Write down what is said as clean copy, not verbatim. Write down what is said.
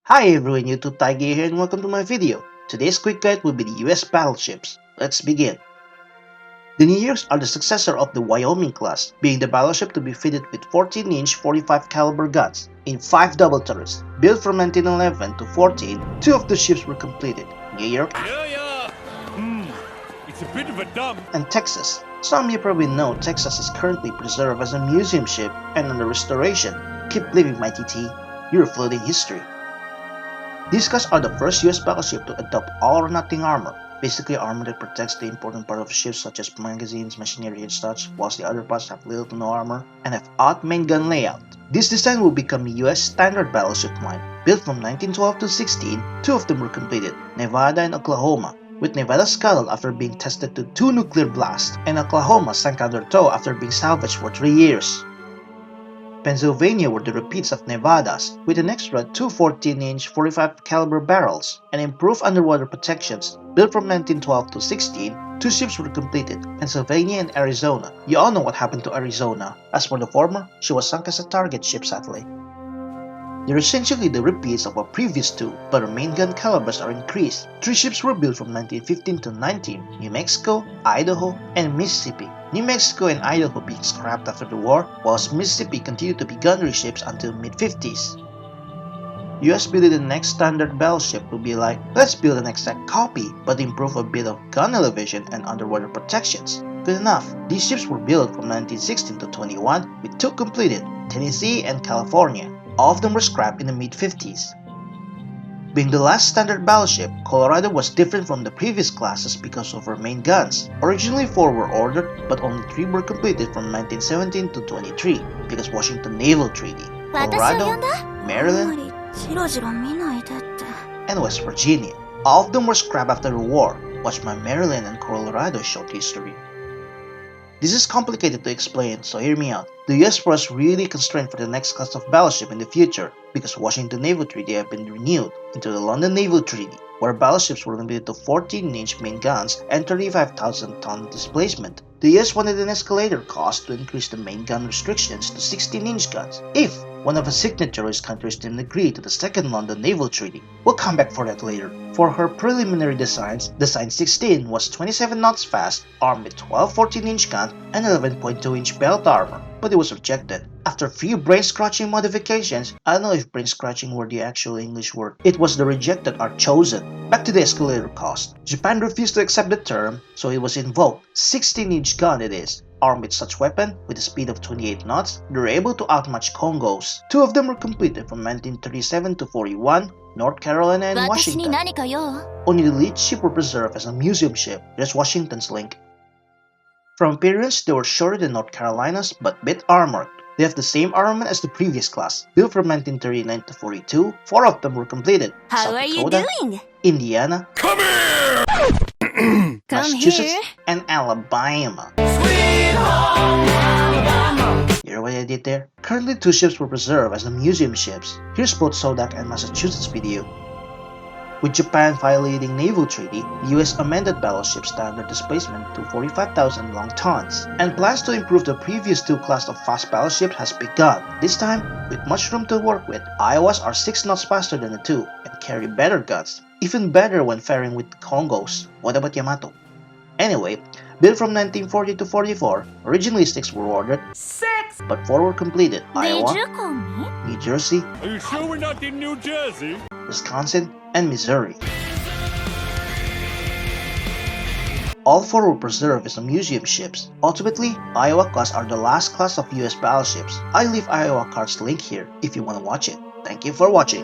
Hi everyone, YouTube Tiger here and welcome to my video. Today's quick guide will be the US Battleships. Let's begin. The New Yorks are the successor of the Wyoming class, being the battleship to be fitted with 14-inch 45 caliber guns in 5 double turrets. Built from 1911 to 14, 2 of the ships were completed, New York It's a bit of a dump. and Texas. Some you probably know Texas is currently preserved as a museum ship and under restoration. Keep living, my TT, you're floating history. These guys are the first US battleship to adopt all or nothing armor, basically armor that protects the important part of ships such as magazines, machinery and such, whilst the other parts have little to no armor and have odd main gun layout. This design will become a US standard battleship line. Built from 1912 to 16, 2 of them were completed, Nevada and Oklahoma, with Nevada scuttled after being tested to 2 nuclear blasts, and Oklahoma sank under tow after being salvaged for 3 years. Pennsylvania were the repeats of Nevadas, with an extra 2 14-inch 45 caliber barrels and improved underwater protections. Built from 1912 to 16, 2 ships were completed, Pennsylvania and Arizona. You all know what happened to Arizona. As for the former, she was sunk as a target ship sadly. They're essentially the repeats of our previous 2, but our main gun calibers are increased. 3 ships were built from 1915 to 19, New Mexico, Idaho, and Mississippi. New Mexico and Idaho being scrapped after the war, whilst Mississippi continued to be gunnery ships until mid-50s. US believed the next standard battleship would be like, let's build an exact copy, but improve a bit of gun elevation and underwater protections. Good enough, these ships were built from 1916 to 21, with 2 completed, Tennessee and California. All of them were scrapped in the mid-50s. Being the last standard battleship, Colorado was different from the previous classes because of her main guns. Originally 4 were ordered, but only 3 were completed from 1917 to 23 because Washington Naval Treaty. Colorado, Maryland, and West Virginia. All of them were scrapped after the war. Watch my Maryland and Colorado short history. This is complicated to explain, so hear me out. The US was really constrained for the next class of battleship in the future because Washington Naval Treaty had been renewed into the London Naval Treaty, where battleships were limited to 14-inch main guns and 35,000-ton displacement. The US wanted an escalator cost to increase the main gun restrictions to 16-inch guns, if one of the signatories countries didn't agree to the Second London Naval Treaty. We'll come back for that later. For her preliminary designs, Design 16 was 27 knots fast, armed with 12 14-inch guns and 11.2-inch belt armor, but it was rejected. After a few brain-scratching modifications, I don't know if brain-scratching were the actual English word, it was the rejected are chosen. Back to the escalator cost. Japan refused to accept the term, so it was invoked. 16-inch gun it is. Armed with such weapon, with a speed of 28 knots, they were able to outmatch Congos. 2 of them were completed from 1937 to 41, North Carolina and Washington. Only the lead ship were preserved as a museum ship. There's Washington's link. From appearance, they were shorter than North Carolina's, but bit armored. They have the same armament as the previous class. Built from 1939 to 42, 4 of them were completed. South Dakota, Indiana, Massachusetts, and Alabama. You hear what I did there? Currently 2 ships were preserved as the museum ships. Here's both Sodak and Massachusetts video. With Japan violating naval treaty, the US amended battleship standard displacement to 45,000 long tons, and plans to improve the previous 2 class of fast battleships has begun. This time, with much room to work with, Iowas are 6 knots faster than the 2 and carry better guns, even better when faring with Congos. What about Yamato? Anyway, built from 1940 to 44, originally 6 were ordered, but 4 were completed. Iowa, New Jersey, Are you sure we're not in New Jersey? Wisconsin, and Missouri. All 4 were preserved as museum ships. Ultimately, Iowa class are the last class of US battleships. I leave Iowa card's link here if you want to watch it. Thank you for watching.